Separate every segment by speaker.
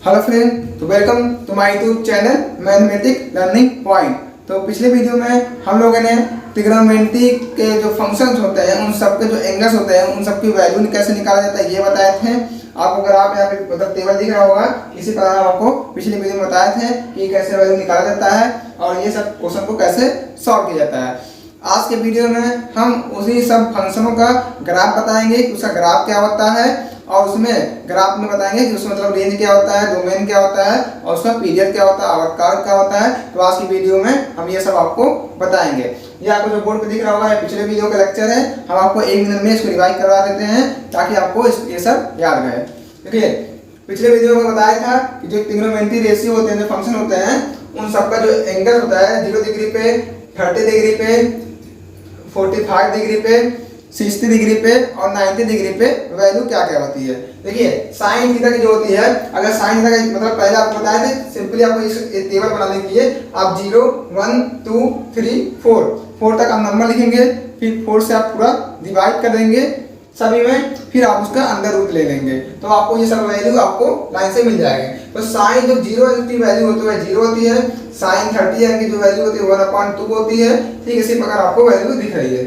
Speaker 1: Hello friend, तो welcome to my YouTube channel mathematic learning point. तो पिछले video में हम लोगों ने ट्रिग्नोमेट्री के जो फंक्शंस होते हैं उन सब के जो एंगल्स होते हैं उन सब की वैल्यू कैसे निकाला जाता है ये बताए थे। आपको अगर आप यहाँ पे मतलब टेबल दिख रहा होगा, इसी प्रकार हम आपको पिछले वीडियो में बताए थे कि कैसे वैल्यू निकाला जाता है और ये सब क्वेश्चन को कैसे सॉल्व किया जाता है। आज के वीडियो में हम उसी सब फंक्शनों का ग्राफ बताएंगे कि उसका ग्राफ क्या होता है और उसमें ग्राफ में बताएंगे कि उसमें मतलब रेंज क्या होता है, डोमेन क्या होता है और उसका पीरियड क्या होता है और कर्व क्या होता है। तो आज की वीडियो में हम ये सब आपको बताएंगे। ये आपको जो बोर्ड पे दिख रहा होगा ये पिछले वीडियो का लेक्चर है। हम आपको 1 मिनट में इसको रिवाइज करवा देते हैं ताकि आपको ये सब याद रहे। देखिए, पिछले वीडियो में बताया था कि जो ट्रिग्नोमेट्री रेशियो होते हैं, जो फंक्शन होते हैं, उन सबका जो एंगल होता है 0 डिग्री पे, 30 डिग्री पे, 45 डिग्री पे, 60 डिग्री पे और 90 डिग्री पे वैल्यू क्या क्या होती है। देखिए, साइन थीटा की जो होती है, अगर साइन थीटा का मतलब पहले आपको बताए थे, सिंपली आपको इस टेबल बनाने के लिए आप 0 1 2 3 4 तक आप नंबर लिखेंगे, फिर 4 से आप पूरा डिवाइड कर देंगे सभी में, फिर आप उसका अंडर रूट ले लेंगे तो आपको ये सब वैल्यू आपको लाइन से मिल जाएगी। तो साइन जो 0 की वैल्यू होती है 0 होती है, साइन 30 की जो वैल्यू होती है 1/2 होती है। ठीक इसी प्रकार आपको वैल्यू दिख रही है।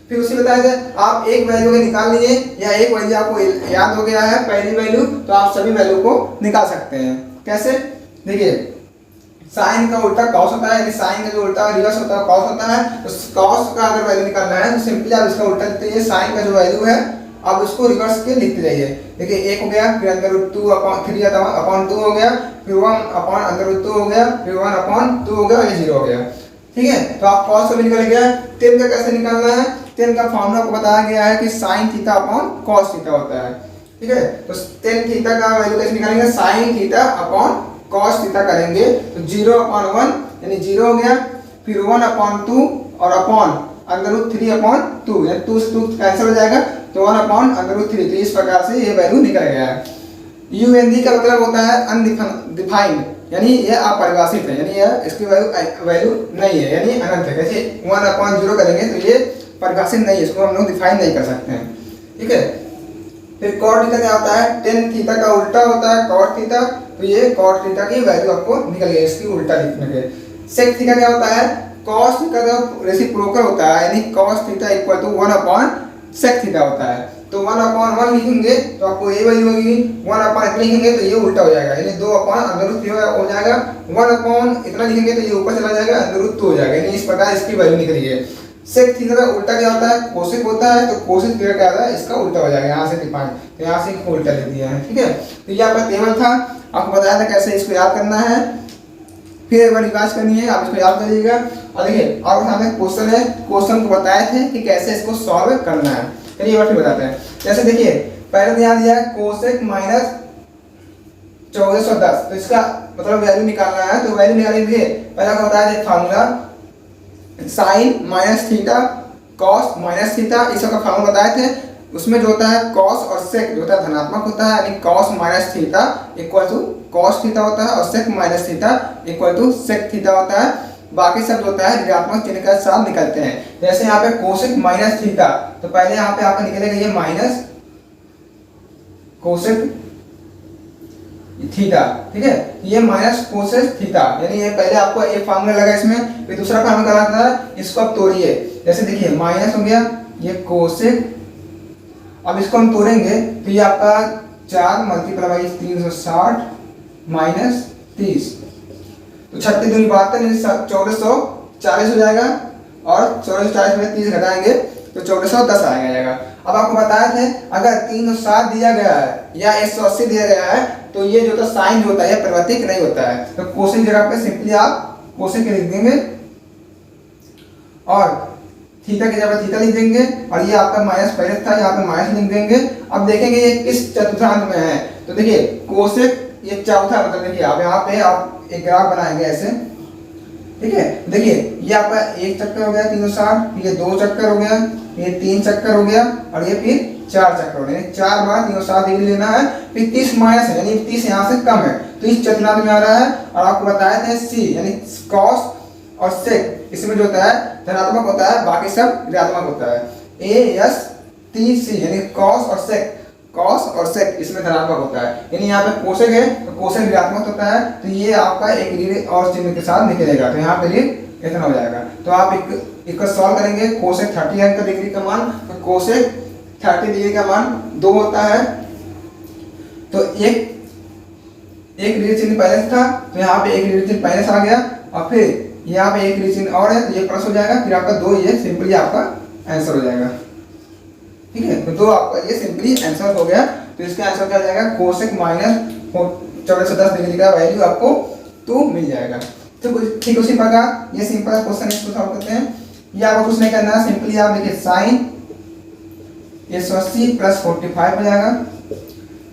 Speaker 1: फिर उसी बताया था आप एक वैल्यू के निकाल लिए या एक वैल्यू आपको याद हो गया है पहली वैल्यू, तो आप सभी वैल्यू को निकाल सकते हैं। कैसे? देखिए, साइन का उल्टा कॉस होता है, यानी साइन का जो उल्टा रिवर्स होता है कॉस होता है। तो कॉस का अगर वैल्यू निकालना है तो सिंपली आप इसका उल्टा लिखते हैं। साइन का जो वैल्यू है आप उसको रिवर्स के लिखते जाइए। देखिए, 1 हो गया, फिर अंदर रूट 2/3 हो गया, फिर 1/√2 हो गया, फिर 1/2 हो गया और ये 0 हो गया। ठीक है, तो आप cos का भी निकल गया। tan का कैसे निकालना है? tan का फॉर्मूला आपको बताया गया है कि sin theta upon cos theta होता है। ठीक है, तो tan थीटा का वैल्यू कैसे निकालेंगे? sin theta upon cos theta करेंगे तो 0/1 यानी 0 हो गया, फिर 1/2 और अपॉन √3/2 यानी 2 से 2 कैंसिल हो जाएगा तो 1/√3। तो इस प्रकार से ये वैल्यू निकल गया है। UND का मतलब होता है अनडिफाइंड, यानी यह अपरिभाषित है, यानी यह इसकी वैल्यू नहीं है, यानी अनंत है। जैसे 1/0 करेंगे तो ये परिभाषित नहीं है, इसको हम लोग डिफाइन नहीं कर सकते हैं। ठीक है, फिर cot थीटा क्या होता है? tan थीटा का उल्टा होता है cot थीटा, तो ये cot थीटा की वैल्यू आपको निकल गई इसकी उल्टा लिखने के। sec थीटा क्या होता है? cos थीटा का रेसिप्रोकल होता है, यानी cos theta equal to 1/sec theta होता है। तो 1/1 लिखेंगे तो आपको ये वैल्यू होगी, 1/1 लिखेंगे तो ये उल्टा हो जाएगा, यानी 2/√3 हो जाएगा। 1/ इतना लिखेंगे तो ये ऊपर चला जाएगा, √2 हो जाएगा, यानी इस प्रकार इसकी वैल्यू निकली है। सेक थीटा का उल्टा क्या होता है? कोसेक होता है, तो कोसेक थीटा क्या होता है? इसका उल्टा हो जाएगा, यहाँ से डिफाइन, तो यहाँ से उल्टा लिख दिया है। ठीक है, तो ये आपका टेबल था, आपको बताया था कैसे इसको याद करना है। फिर एक बार रिवाइज करनी है, आप इसको याद करिएगा। और देखिए, और सामने क्वेश्चन है, क्वेश्चन को बताए थे कि कैसे इसको सॉल्व करना है। चलिए बार फिर बताते हैं। जैसे देखिए, पहले ध्यान दिया कोसेक माइनस 1410, तो इसका मतलब वैल्यू निकालना है। तो वैल्यू निकालेंगे, पहले आपको बताया था formula sign minus theta cos minus theta, इसका फार्मूला बताए थे। उसमें जो होता है कॉस और सेक जो होता है धनात्मक होता है, यानी cos minus theta equal to cos theta होता है और sec minus theta equal to sec theta होता है। बाकी सब जो होता है ऋणात्मक चिन्ह के साथ निकलते हैं। जैसे यहाँ पे कोसेक माइनस थीटा, तो पहले यहाँ पे आपका निकलेगा ये माइनस कोसेक थीटा। ठीक है, ये माइनस कोसेक थीटा, यानी ये पहले आपको एक फार्मूला लगा इसमें, फिर दूसरा फार्मूला लगा था, इसको आप तोड़िए। जैसे देखिए, माइनस हो गया ये कोसेक, अब इसको हम तोड़ेंगे तो ये आपका 4 × 360 माइनस 30, तो 36 दूनी 72 1440 हो जाएगा, और 1440 में 30 घटाएंगे तो 1410 आ जाएगा। अब आपको बताया थे अगर 360 दिया गया है या 180 दिया गया है तो ये जो साइन जो होता है परिवर्तित नहीं होता है। तो कोसेक जगह पे सिंपली आप कोसेक लिख देंगे और थीटा की जगह थीटा लिख देंगे, और ये आपका माइनस पहले था, यहाँ पे माइनस लिख देंगे। अब देखेंगे ये किस चतुर्थांश में है, तो देखिए कोसेक ये चौथा, मतलब देखिए आप यहाँ पे आप एक ग्राफ बनाएंगे ऐसे। ठीक है, देखिए ये आपका एक चक्कर हो गया 360, ये 2 चक्कर हो गया, ये 3 चक्कर हो गया और ये फिर 4 चक्कर हो गया, 4 बार 360 डिग्री लेना है। फिर 30 माइनस है, यानी 30 यहाँ से कम है, तो इस चतुर्थांश में आ रहा है। और आपको बताया था सी यानी कॉस और सेक, इसमें जो होता है धनात्मक होता है, बाकी सब ऋणात्मक होता है। ASTC यानी कॉस और सेक कॉस और सेक इसमें धनात्मक होता है, यानी यहाँ पे कोसेक है तो कोसेक ऋणात्मक होता है, तो ये आपका एक ऋण और चिन्ह के साथ निकलेगा, तो यहाँ पे ये इतना हो जाएगा। तो आप इसको सॉल्व करेंगे, कोसेक 30 डिग्री का मान, तो कोसेक 30 डिग्री का मान 2 होता है, तो एक ऋण चिन्ह पहले से था, तो यहाँ पे एक ऋण चिन्ह पहले से आ गया, और फिर यहाँ पे एक ऋण चिन्ह और है तो ये प्लस हो जाएगा, फिर आपका 2, ये सिंपली आपका आंसर हो जाएगा। ठीक है, तो 2 आपका ये सिंपली आंसर हो गया। तो इसका आंसर क्या हो जाएगा, कोसेक माइनस 1410 डिग्री का वैल्यू आपको 2 मिल जाएगा। तो ठीक उसी प्रकार ये सिंपल क्वेश्चन इसको सॉल्व करते हैं। ये आपको कुछ नहीं करना, सिंपली आप देखिए साइन 180 प्लस 45 हो जाएगा।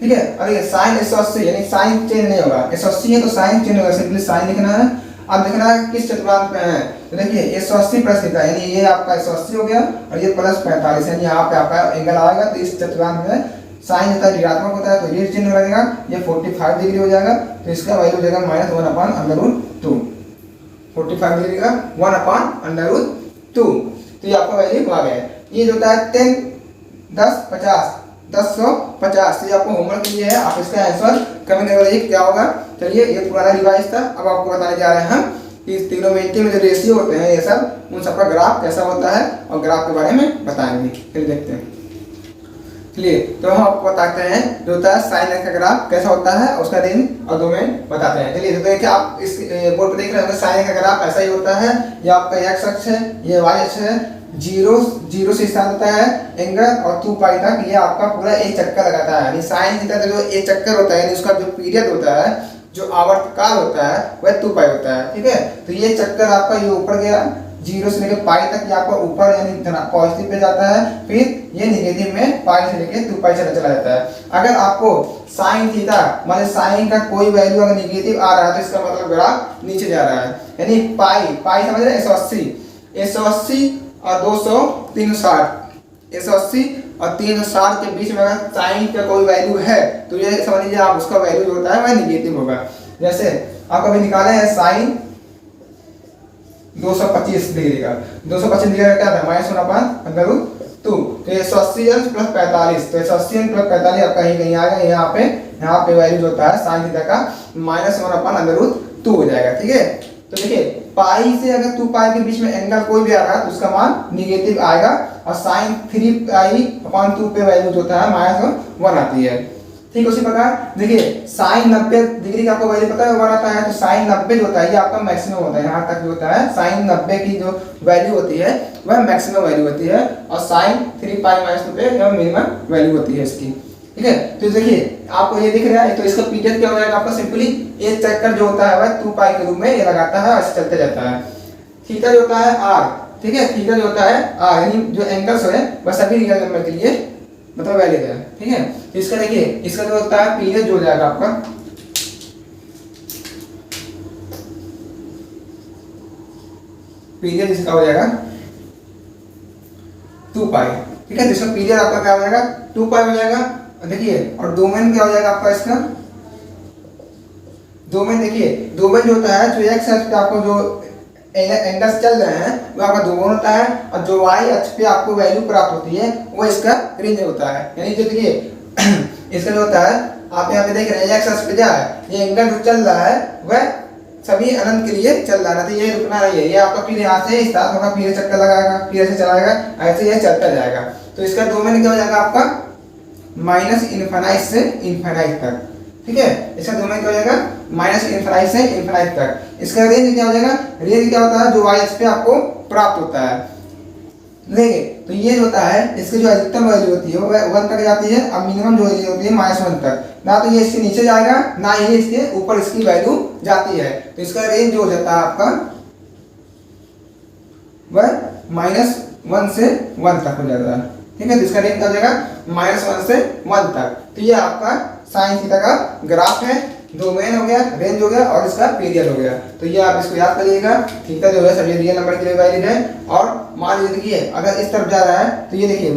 Speaker 1: ठीक है, और ये साइन 180 यानी साइन चेंज नहीं होगा, 180 है तो साइन चेंज होगा, सिंपली साइन लिखना है। अब देखना है किस चतुर्थांश में है, तो देखिए 180 प्लस लिखा है, यानी ये आपका 180 हो गया और ये प्लस 45, यानी यहाँ पे आपका एंगल आएगा, तो इस चतुर्थांश में साइन होता है ऋणात्मक होता है, तो ऋण चिन्ह लगेगा, ये 45 डिग्री हो जाएगा, तो इसका वैल्यू हो जाएगा -1/√2, 45 डिग्री का 1/√2, तो ये आपका वैल्यू आ गया। ये जो होता है 10 10 50 1050, ये आपको होमवर्क के लिए है, आप इसका आंसर कमेंट में बताइए क्या होगा। चलिए, ये पुराना रिवाइज था, अब आपको बताने जा रहे हैं हम कि ट्रिग्नोमेट्री में जो रेशियो होते हैं ये सब, उन सबका ग्राफ कैसा होता है और ग्राफ के बारे में बताएंगे। चलिए देखते हैं। चलिए, तो हम आपको बताते हैं जो होता है साइन एक्स का ग्राफ कैसा होता है, उसका रेंज और डोमेन बताते हैं। चलिए, तो देखिए आप इस बोर्ड पर देख रहे होंगे, साइन का ग्राफ ऐसा ही होता है, ये आपका एक्स अक्ष है, ये वाई अक्ष है, 0 से स्टार्ट होता है एंगल और 2 पाई तक, ये आपका पूरा एक चक्कर लगाता है, यानी साइन थीटा का जो एक चक्कर होता है, यानी उसका जो पीरियड होता है, जो आवर्तकाल होता है, वह 2 पाई होता है। ठीक है, तो ये चक्कर आपका ये ऊपर गया 0 से लेकर पाई तक, ये आपका ऊपर यानी पॉजिटिव पे जाता है, फिर ये नेगेटिव में पाई से लेकर 2 पाई चला जाता है। अगर आपको साइन थीटा मतलब साइन का कोई वैल्यू अगर नेगेटिव आ रहा है तो इसका मतलब ग्राफ नीचे जा रहा है, यानी पाई समझ रहे हैं, 180 और 200 360, 180 और 360 के बीच में अगर साइन का कोई वैल्यू है तो ये समझ लीजिए आप उसका वैल्यू जो होता है वह नेगेटिव होगा। जैसे आप कभी निकाले हैं साइन 225 डिग्री का, 225 डिग्री का क्या था, -1/√2, तो 180 प्लस 45, तो 180 प्लस 45 आपका ही कहीं आएगा, यहाँ पे वैल्यू जो होता है साइन थीटा का -1/√2 हो जाएगा। ठीक है, तो देखिए पाई से अगर 2 पाई के बीच में एंगल कोई भी आ रहा है तो उसका मान नेगेटिव आएगा, और साइन 3π/2 पे वैल्यू जो होता है -1 आती है। ठीक उसी प्रकार देखिए साइन 90 डिग्री का आपको वैल्यू पता है 1 आता है, तो साइन 90 जो होता है ये आपका मैक्सिमम होता है, यहाँ तक जो होता है साइन 90 की जो वैल्यू होती है वह मैक्सिमम वैल्यू होती है, और साइन 3π/2 पे यह मिनिमम वैल्यू होती है इसकी। ठीक है, तो देखिए आपको ये दिख रहा है, तो इसका पीरियड क्या हो जाएगा आपका, सिंपली एक चक्कर जो होता है वह 2 पाई के रूप में ये लगाता है और ऐसे चलते जाता है। थीटा जो होता है r, ठीक है, थीटा जो होता है r, यानी जो एंगल्स है वह सभी रियल नंबर के लिए मतलब वैलिड है। ठीक है, तो इसका देखिए इसका जो होता है पीरियड जो हो जाएगा आपका, पीरियड इसका हो जाएगा 2 पाई। ठीक है, जिसका पीरियड आपका क्या हो जाएगा 2 पाई हो जाएगा। देखिए, और डोमेन क्या हो जाएगा आपका इसका, डोमेन देखिए डोमेन जो होता है जो एक्स अक्ष पे आपको जो एंगल्स चल रहे हैं वो आपका डोमेन होता है, और जो वाई अक्ष पे आपको वैल्यू प्राप्त होती है वो इसका रेंज होता है। यानी जो देखिए इसका जो होता है आप यहाँ पे देख रहे हैं एक्स अक्ष पे क्या है, ये एंगल जो चल रहा है वह सभी अनंत के लिए चल रहा है, तो ये रुकना नहीं है, ये आपका फिर यहाँ से स्टार्ट होगा, फिर चक्कर लगाएगा, फिर ऐसे चलाएगा, ऐसे ये चलता जाएगा। तो इसका डोमेन क्या हो जाएगा आपका -∞ से इनफाइनाइट तक। ठीक है, इसका डोमेन क्या हो जाएगा -∞ से इनफाइनाइट तक। इसका रेंज क्या हो जाएगा, रेंज क्या होता है जो वाई अक्ष पे आपको प्राप्त होता है। देखिए तो ये जो होता है इसकी जो अधिकतम वैल्यू होती है वो 1 तक जाती है, और मिनिमम जो वैल्यू होती है -1 तक, ना तो ये इसके नीचे जाएगा ना ही इसके ऊपर इसकी वैल्यू जाती है। तो इसका रेंज जो हो जाता है आपका वह -1 से 1 तक हो जाता है। ठीक है, तो इसका रेंज क्या हो जाएगा -1 से 1 तक। तो ये आपका साइन थीटा का ग्राफ है, डोमेन हो गया, रेंज हो गया और इसका पीरियड हो गया। तो ये आप इसको याद करिएगा, थीटा जो है सभी रियल नंबर के लिए वैलिड है। और मान लीजिए देखिए अगर इस तरफ जा रहा है तो ये देखिए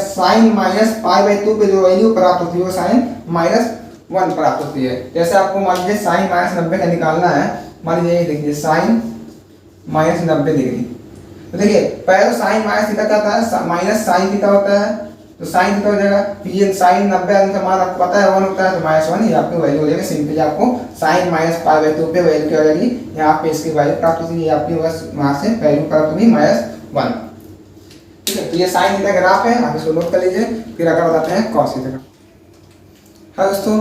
Speaker 1: साइन -π/2 पे जो वैल्यू प्राप्त होती है वो साइन -1 प्राप्त होती है। जैसे आपको मान लीजिए साइन -90 का निकालना है, मान लीजिए देखिए साइन -90 डिग्री, तो देखिए पहले तो साइन माइनस थीटा क्या होता है, माइनस साइन थीटा होता है, तो साइन थीटा हो जाएगा। फिर ये साइन 90 अंश का मान आपको पता है 1 होता है, तो -1 ये आपकी वैल्यू हो जाएगी। सिंपली आपको साइन -π/2 पे वैल्यू क्या हो जाएगी, यहाँ पे इसकी वैल्यू प्राप्त होती है, आपकी बस वहाँ से वैल्यू प्राप्त होगी -1। ठीक है, तो ये साइन थीटा ग्राफ है, आप इसको नोट कर लीजिए। फिर अगर बताते हैं कॉस थीटा। हाँ दोस्तों,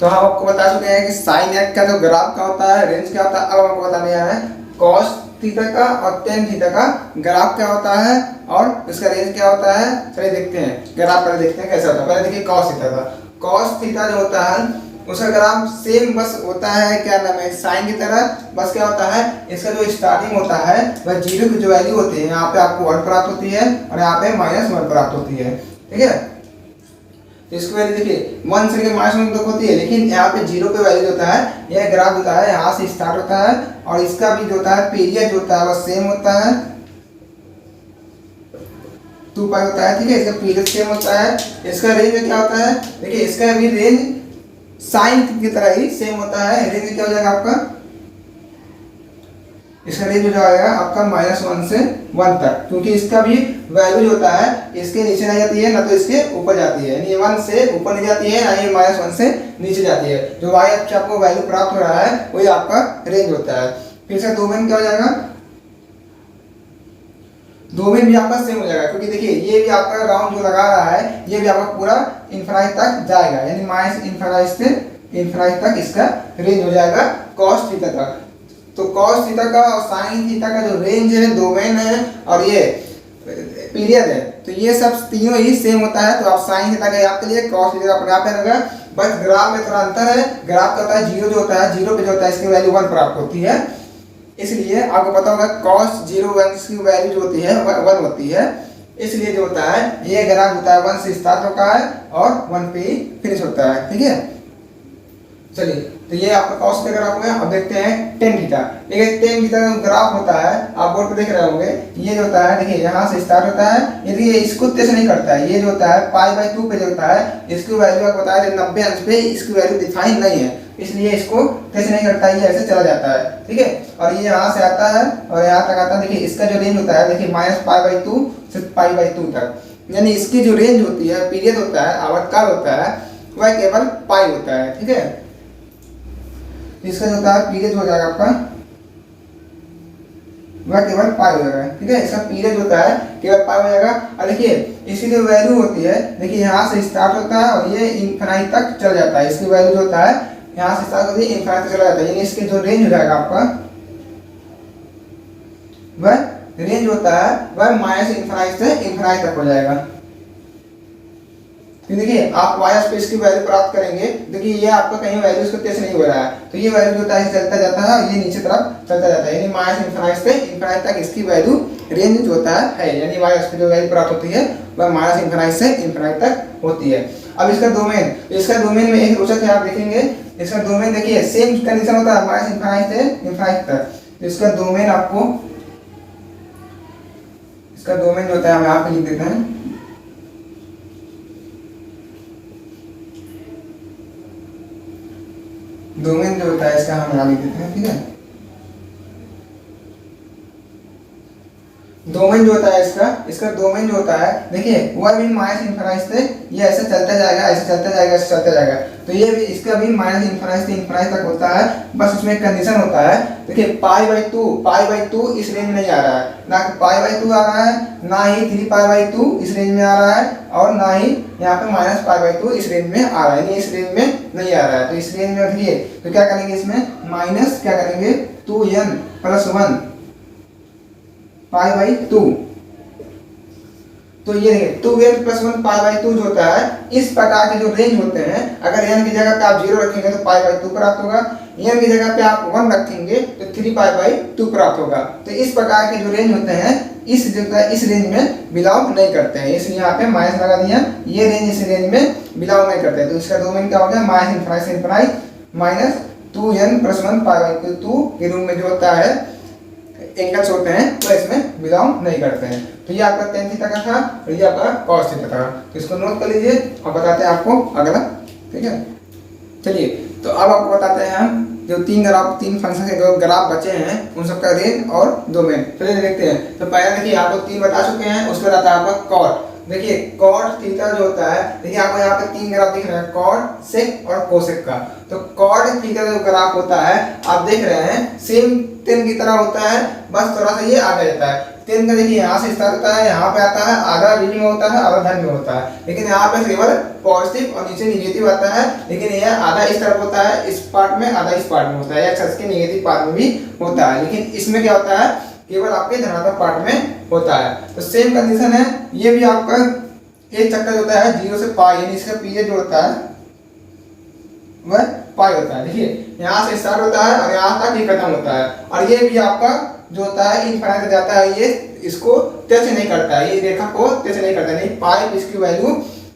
Speaker 1: तो हम आपको बता चुके हैं कि साइन एक्स का जो ग्राफ का होता है, रेंज क्या होता है। अब आपको बताने आया है कॉस थीटा का और टेन थीटा का ग्राफ क्या होता है और इसका रेंज क्या होता है। चलिए देखते हैं ग्राफ, पहले देखते हैं कैसा होता है। पहले देखिए कॉस थीटा का। कॉस थीटा जो होता है उसका ग्राफ सेम बस होता है, क्या नाम है, साइन की तरह। बस क्या होता है, इसका जो स्टार्टिंग होता है वह 0 की जो वैल्यू होती है, यहाँ पे आपको 1 प्राप्त होती है और यहाँ पे -1 प्राप्त होती है। ठीक है, तो इसकी वैल्यू देखिए 1 से लेकर -1 तक होती है, लेकिन यहाँ पे 0 पे वैल्यू होता है। यह ग्राफ होता है यहाँ से स्टार्ट होता है और इसका भी जो होता है पीरियड जो होता है वह सेम होता है, 2π होता है। ठीक है, इसका पीरियड सेम होता है। इसका रेंज क्या होता है, देखिए इसका भी रेंज साइन की तरह ही सेम होता है। रेंज क्या हो जाएगा आपका, इसका रेंज हो जाएगा आपका -1 से 1 तक, क्योंकि इसका भी वैल्यू जो होता है इसके नीचे नहीं जाती है ना तो इसके ऊपर जाती है, यानी 1 से ऊपर नहीं जाती है ना ही -1 से नीचे जाती है। जो y अक्ष आपको वैल्यू प्राप्त हो रहा है वही आपका रेंज होता है। फिर इसका डोमेन क्या हो जाएगा, डोमेन भी आपका सेम हो जाएगा, क्योंकि देखिए ये भी आपका राउंड जो लगा रहा है ये भी आपका पूरा इन्फिनिटी तक जाएगा, यानी -इन्फिनिटी से इन्फिनिटी तक इसका रेंज हो जाएगा कॉस थीटा तक। तो कॉस थीटा का और साइन थीटा का जो रेंज है, डोमेन है और ये पीरियड है, तो ये सब तीनों ही सेम होता है। तो आप साइन थीटा का याद करिए, कॉस थीटा का यहाँ पे रहेगा। बस ग्राफ में थोड़ा अंतर है, ग्राफ का होता है 0 जो होता है, 0 पे जो होता है इसकी वैल्यू 1 प्राप्त होती है। इसलिए आपको पता होगा cos 0 की वैल्यू जो होती है 1 होती है। इसलिए जो होता है ये ग्राफ होता है 1 से स्टार्ट होता है और 1 पे ही फिनिश होता है। ठीक है, चलिए तो ये आपका cos का ग्राफ हो गया। अब देखते हैं tan थीटा। देखिए tan थीटा का ग्राफ होता है, आप बोर्ड पे देख रहे होंगे, ये जो होता है देखिए यहाँ से स्टार्ट होता है, यदि ये इसको तेज नहीं करता है, ये जो होता है π/2 पे जो होता है इसकी वैल्यू आपको बताया 90 अंश पे इसकी वैल्यू डिफाइन नहीं है, इसलिए इसको तेज नहीं करता है, ये ऐसे चला जाता है। ठीक है, और ये यहाँ से आता है और यहाँ तक आता है। देखिए इसका जो रेंज होता है देखिए -π/2 से π/2 तक, यानी इसकी जो रेंज होती है, पीरियड होता है, आवर्तकाल होता है, वह केवल पाई होता है। ठीक है, इसका जो होता है पीरियड हो जाएगा आपका, वह केवल पाई हो जाएगा। ठीक है, इसका पीरियड होता है केवल पाई हो जाएगा। और देखिए इसकी जो वैल्यू होती है, देखिए यहाँ से स्टार्ट होता है और ये इन्फिनिटी तक चल जाता है। इसकी वैल्यू जो होता है यहाँ से स्टार्ट होती है इन्फिनिटी तक चला जाता है, यानी इसकी जो रेंज हो जाएगा आपका, वह रेंज होता है वह -इन्फिनिटी से इन्फिनिटी तक हो जाएगा। फिर देखिए आप y स्पेस की वैल्यू प्राप्त करेंगे, देखिए ये आपका कहीं वैल्यू इसको टेस्ट नहीं हो रहा है, तो ये वैल्यू जो होता है चलता जाता है और ये नीचे तरफ चलता जाता है, यानी -इन्फिनिटी से इन्फिनिटी तक इसकी वैल्यू रेंज जो होता है, यानी y स्पेस जो वैल्यू प्राप्त होती है वह -इन्फिनिटी से इन्फिनिटी तक होती है। अब इसका डोमेन, इसका डोमेन में एक रोचक है, आप देखेंगे इसका डोमेन देखिए सेम कंडीशन होता है -इन्फिनिटी से इन्फिनिटी तक। तो इसका डोमेन आपको, इसका डोमेन जो होता है हम यहाँ पे लिख देते हैं, डोमेन जो होता है इसका हम यहाँ लिख देते हैं। ठीक है, डोमेन जो होता है इसका डोमेन जो होता है देखिए वह भी -इन्फिनिटी से ये ऐसे चलता जाएगा, ऐसे चलता जाएगा, ऐसे चलता जाएगा, तो ये भी इसका भी -इन्फिनिटी से इन्फिनिटी तक होता है। बस उसमें एक कंडीशन होता है, देखिए π/2 इस रेंज में नहीं आ रहा है, ना π/2 आ रहा है, ना ही 3π/2 इस रेंज में आ रहा है, और ना ही यहाँ पे -π/2 इस रेंज में आ रहा है, यानी इस रेंज में नहीं आ रहा है। तो इस रेंज में देखिए तो क्या करेंगे, इसमें माइनस क्या करेंगे 2n + 1 π/2। तो ये देखिए 2n + 1 π/2 जो होता है, इस प्रकार के जो रेंज होते हैं, अगर n की जगह पे आप 0 रखेंगे तो π/2 प्राप्त होगा, n की जगह पे आप 1 रखेंगे तो 3π/2 प्राप्त होगा। तो इस प्रकार के जो रेंज होते हैं इस जगह इस रेंज में बिलोंग नहीं करते हैं, इसलिए यहाँ पे माइनस लगा दिया, ये रेंज इस रेंज में बिलोंग नहीं करते हैं। तो इसका डोमेन क्या हो गया, -इन्फिनिटी से इन्फिनिटी -2n + 1 π/2 के रूप में जो होता है एंगल्स होते हैं वो इसमें बिलोंग नहीं करते हैं। तो ये आपका tan थीटा का था और ये आपका cos थीटा था, तो इसको नोट कर लीजिए और बताते हैं आपको अगला। ठीक है, चलिए तो अब आपको बताते हैं हम जो तीन फंक्शन के ग्राफ बचे हैं उन सबका रेंज और डोमेन। चलिए देखते हैं। तो पहले देखिए आपको 3 बता चुके हैं, उसके बाद आता है आपका cot। देखिए कॉट थीटा जो होता है, देखिए आपको यहाँ पे तीन ग्राफ दिख रहा है, कॉट, सेक और कोसेक का। तो कॉट थीटा जो ग्राफ होता है आप देख रहे हैं सेम टेन की तरह होता है, बस थोड़ा सा ये आगे जाता है। टेन का देखिए यहाँ से स्टार्ट होता है, यहाँ पे आता है, आधा ऋण में होता है, आधा धन में होता है, लेकिन यहाँ पे केवल पॉजिटिव और नीचे निगेटिव आता है। लेकिन यह आधा इस तरफ होता है इस पार्ट में, आधा इस पार्ट में होता है, एक्स के निगेटिव पार्ट में भी होता है, लेकिन इसमें क्या होता है केवल आपके धनात्मक पार्ट में होता है। तो सेम कंडीशन है, ये भी आपका एक चक्कर होता है 0 से पाई, यानी इसका पीरियड जो होता है वह पाई होता है। देखिए यहाँ से स्टार्ट होता है और यहाँ तक ये खत्म होता है, और ये भी आपका जो होता है इनफाइनाइट जाता है, ये इसको टच नहीं करता है, ये रेखा को टच नहीं करता है, नहीं पाई पे इसकी वैल्यू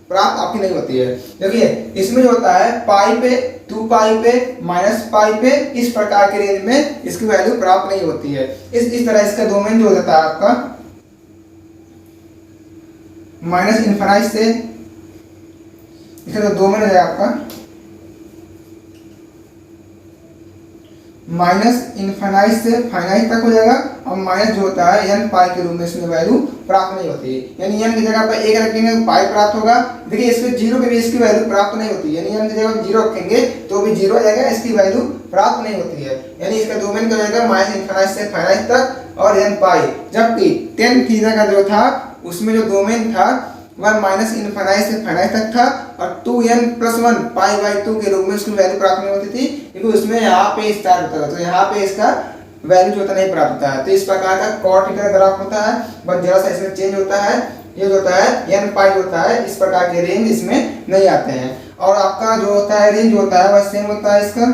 Speaker 1: प्राप्त आपकी नहीं होती है। देखिए इसमें जो होता है पाई पे, 2 पाई पे, माइनस पाई पे, इस प्रकार के रेंज में इसकी वैल्यू प्राप्त नहीं होती है। इस तरह इसका डोमेन जो होता है आपका माइनस इनफाइनाइट से, इसका जो डोमेन है आपका माइनस इनफाइनाइट से फाइनाइट तक हो जाएगा, और माइनस जो होता है n पाई के रूप में इसमें वैल्यू प्राप्त नहीं होती है, यानी n की जगह पर 1 रखेंगे तो पाई प्राप्त होगा। देखिए इसमें 0 पे भी इसकी वैल्यू प्राप्त नहीं होती है, यानी n की जगह 0 रखेंगे तो भी 0 आ जाएगा, इसकी वैल्यू प्राप्त नहीं होती है। यानी इसका डोमेन क्या हो जाएगा माइनस इनफाइनाइट से फाइनाइट तक और n पाई। जबकि tan थीटा का जो था उसमें जो डोमेन था वह माइनस इनफाइनाइट से फाइनाइट तक था, और 2n+1 पाई बाई 2 के रूप में उसकी वैल्यू प्राप्त नहीं होती थी, क्योंकि उसमें यहाँ पे स्टार्ट होता है, तो यहाँ पे इसका वैल्यू जो होता नहीं प्राप्त होता है। तो इस प्रकार का कॉट थीटा ग्राफ होता है, बस जरा सा इसमें चेंज होता है, ये जो होता है n पाई होता है, इस प्रकार के रेंज इसमें नहीं आते हैं। और आपका जो होता है रेंज होता है वह सेम होता है, इसका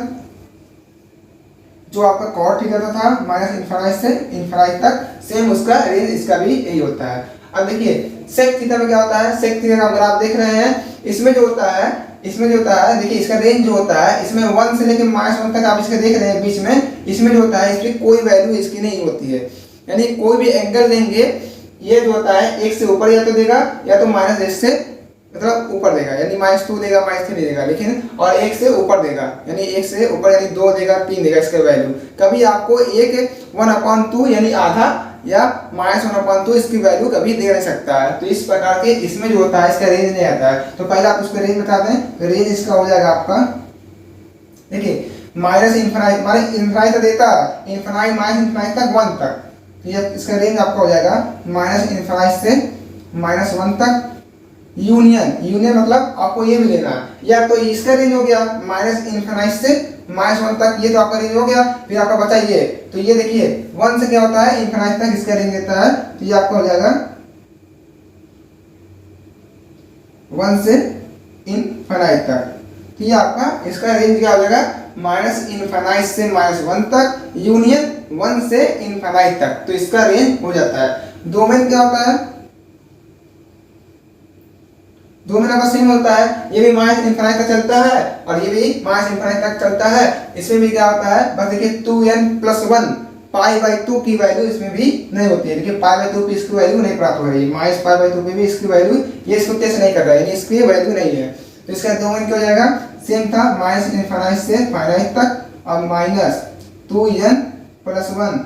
Speaker 1: जो आपका कॉट थीटा था माइनस इनफाइनाइट से इनफाइनाइट तक, सेम उसका रेंज इसका भी यही होता है। अब देखिए सेक थीटा में क्या होता है, सेक थीटा का अगर आप देख रहे हैं, इसमें जो होता है देखिए इसका रेंज जो होता है इसमें 1 से लेकर -1 तक आप इसके देख रहे हैं बीच में, इसमें जो होता है इसकी कोई वैल्यू इसकी नहीं होती है, यानी कोई भी एंगल देंगे ये जो होता है 1 से ऊपर या तो देगा या तो -1 से मतलब ऊपर देगा, यानी -2 देगा, -3 देगा, लेकिन और 1 से ऊपर देगा, यानी 1 से ऊपर यानी 2 देगा, 3 देगा इसका वैल्यू। कभी आपको 1/2 यानी आधा या -1/2 इसकी वैल्यू कभी दे नहीं सकता है। तो इस प्रकार के इसमें जो होता है इसका रेंज नहीं आता है। तो पहले आप उसका रेंज बता दें, रेंज इसका हो जाएगा आपका, देखिए माइनस इनफाइनाइट देता है, इनफाइनाइट माइनस इनफाइनाइट तक 1 तक, तो ये इसका रेंज आपका हो जाएगा माइनस इनफाइनाइट से -1 तक। यूनियन मतलब आपको ये भी लेना है, या तो इसका रेंज हो गया माइनस इनफाइनाइट से -1 तक, ये तो आपका रेंज हो गया, फिर आपका बचा ये, तो ये देखिए 1 से क्या होता है इनफाइनाइट तक इसका रेंज देता है, तो ये आपका हो जाएगा 1 से इनफाइनाइट तक, तो ये आपका इसका रेंज क्या हो जाएगा माइनस इनफाइनाइट से -1 तक, यूनियन 1 से इनफाइनाइट तक, तो इसका रेंज हो जाता है। डोमेन क्या होता है, डोमेन आपका सेम होता है, ये भी माइनस इनफाइनाइट तक चलता है और ये भी माइनस इनफाइनाइट तक चलता है। इसमें भी क्या होता है बस देखिए 2n+1 पाई बाई 2 की वैल्यू इसमें भी नहीं होती है, देखिए पाई बाई 2 पे इसकी वैल्यू नहीं प्राप्त हो रही है, माइनस पाई बाई 2 पे भी इसकी वैल्यू ये इसको टेस्ट नहीं कर रहा है, यानी इसकी वैल्यू नहीं है। तो इसका डोमेन क्या हो जाएगा, सेम था माइनस इनफाइनाइट से फाइनाइट तक और -2n+1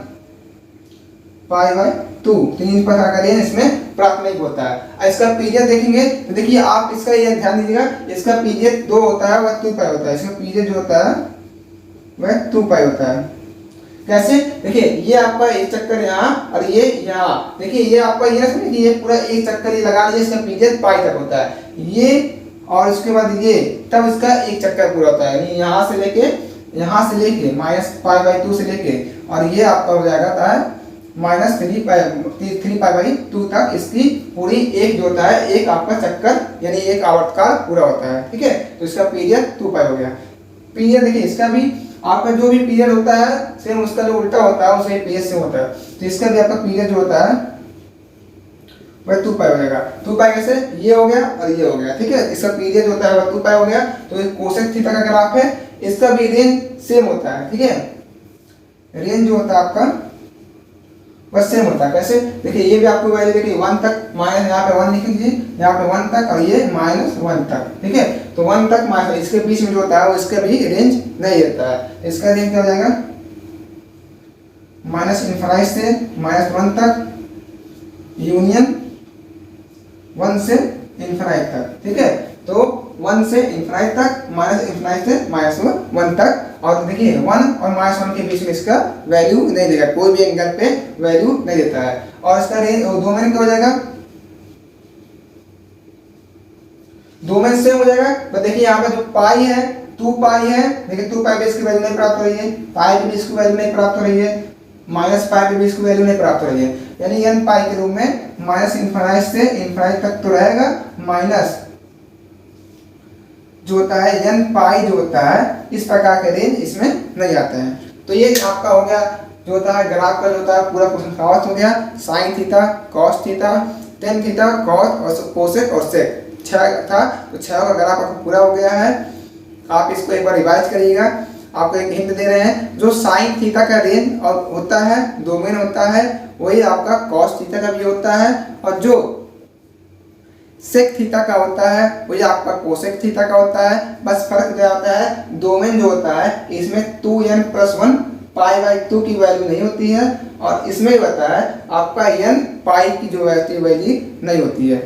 Speaker 1: पाई बाई 2, 3 प्रकार का रेंज इसमें प्राप्त नहीं होता है। इसका पीरियड देखेंगे तो देखिए आप इसका ये ध्यान दीजिएगा, इसका पीरियड 2 होता है वह 2 पाई होता है, इसका पीरियड जो होता है वह 2 पाई होता है। कैसे, देखिए ये आपका एक चक्कर यहाँ और ये यहाँ, देखिए ये आपका ये ना समझिए कि ये पूरा एक चक्कर ये लगा लीजिए, इसका पीरियड पाई तक होता है, ये और उसके बाद ये, तब इसका एक चक्कर पूरा होता है, यानी यहाँ से लेके -π/2 से लेके, और ये आपका हो जाएगा -3π/2 तक इसकी पूरी एक जो होता है एक आपका चक्कर यानी एक आवर्तकाल पूरा होता है। ठीक है, तो इसका पीरियड 2 पाई हो गया। पीरियड देखिए इसका भी आपका जो भी पीरियड होता है सेम उसका जो उल्टा होता है उसे पीरियड से होता है, तो इसका भी आपका पीरियड जो होता है वह 2 पाई हो जाएगा। 2 पाई कैसे, ये हो गया और ये हो गया। ठीक है, इसका पीरियड जो होता है वह 2 पाई हो गया। तो ये कोसेक थीटा का ग्राफ है, इसका भी रेंज सेम होता है। ठीक है, रेंज जो होता है आपका बस सेम होता है। कैसे, देखिए ये भी आपको वैल्यू देखिए 1 तक, माइनस यहाँ पे 1 लिख लीजिए, यहाँ पे 1 तक और ये -1 तक। ठीक है, तो 1 तक माइनस इसके बीच में जो होता है वो इसका भी रेंज नहीं रहता है। इसका रेंज क्या हो जाएगा -∞ से -1 तक, यूनियन 1 से इन्फिनाइट तक, ठीक है। तो 1 से इन्फिनाइट तक, माइनस इन्फिनाइट से -1 तक। और देखिए 1 और -1 के बीच में इसका वैल्यू नहीं देगा, कोई भी एंगल पे वैल्यू नहीं देता है। और इसका रेंज डोमेन क्या हो जाएगा, डोमेन सेम हो जाएगा। तो देखिए यहाँ पे जो पाई है 2 पाई है, देखिए 2 पाई पे इसकी वैल्यू नहीं प्राप्त हो रही है, पाई पे भी इसकी वैल्यू नहीं प्राप्त हो रही है, माइनस पाई पे भी इसकी वैल्यू नहीं प्राप्त हो रही है। यानी n पाई के रूप में माइनस इन्फिनाइट से इन्फिनाइट तक तो रहेगा, माइनस जो होता है n पाई जो होता है, इस प्रकार के रेंज इसमें नहीं आता है। तो ये आपका हो गया जो होता है ग्राफ का जो होता है पूरा क्वेश्चन समाप्त हो गया। Sine theta, cos theta, tan theta, cos और कोसेक और सेक 6 था, तो 6 का ग्राफ आपको पूरा हो गया है। आप इसको एक बार रिवाइज करिएगा। आपको एक हिंट दे रहे हैं, जो साइन थीटा का रेंज और होता है, डोमेन होता है, वही आपका कॉस थीटा का भी होता है। और जो सेक थीटा का होता है वही आपका कोसेक थीटा का होता है। बस फर्क क्या आता है, डोमेन जो होता है इसमें 2n+1 पाई बाई 2 की वैल्यू नहीं होती है, और इसमें होता है आपका n पाई की जो वैल्यू नहीं होती है।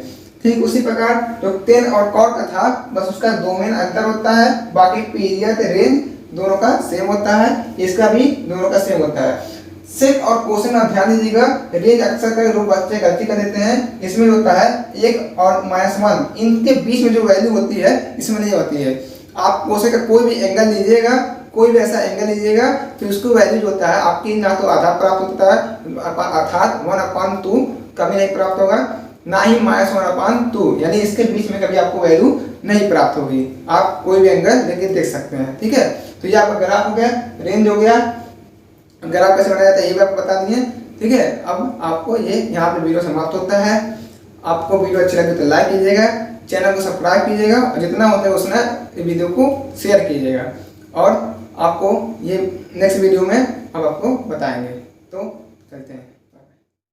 Speaker 1: ठीक उसी प्रकार जो टेन और कॉट का था, बस उसका डोमेन अंतर होता है, बाकी पीरियड रेंज दोनों का सेम होता है, इसका भी दोनों का सेम होता है। सेक और कोसेक में ध्यान दीजिएगा, रेंज अक्सर कर लोग बच्चे गलती कर देते हैं, इसमें होता है 1 और -1, इनके बीच में जो वैल्यू होती है इसमें नहीं होती है। आप कोसेक का कोई भी एंगल लीजिएगा, कोई भी ऐसा एंगल लीजिएगा, तो उसको वैल्यू जो होता है आपकी ना तो आधा प्राप्त होता है, अर्थात 1/2 कभी नहीं प्राप्त होगा, ना ही -1/2, यानी इसके बीच में कभी आपको वैल्यू नहीं प्राप्त होगी। आप कोई भी एंगल लेके देख सकते हैं, ठीक है। तो ये आपका ग्राफ हो गया, रेंज हो गया। ग्राफ कैसे बनाया जाता है ये भी आपको बता दिए, ठीक है। अब आपको ये यहाँ पे वीडियो समाप्त होता है। आपको वीडियो अच्छी लगे तो लाइक कीजिएगा, चैनल को सब्सक्राइब कीजिएगा, और जितना होता है उसने वीडियो को शेयर कीजिएगा। और आपको ये नेक्स्ट वीडियो में अब आपको बताएंगे, तो चलते हैं।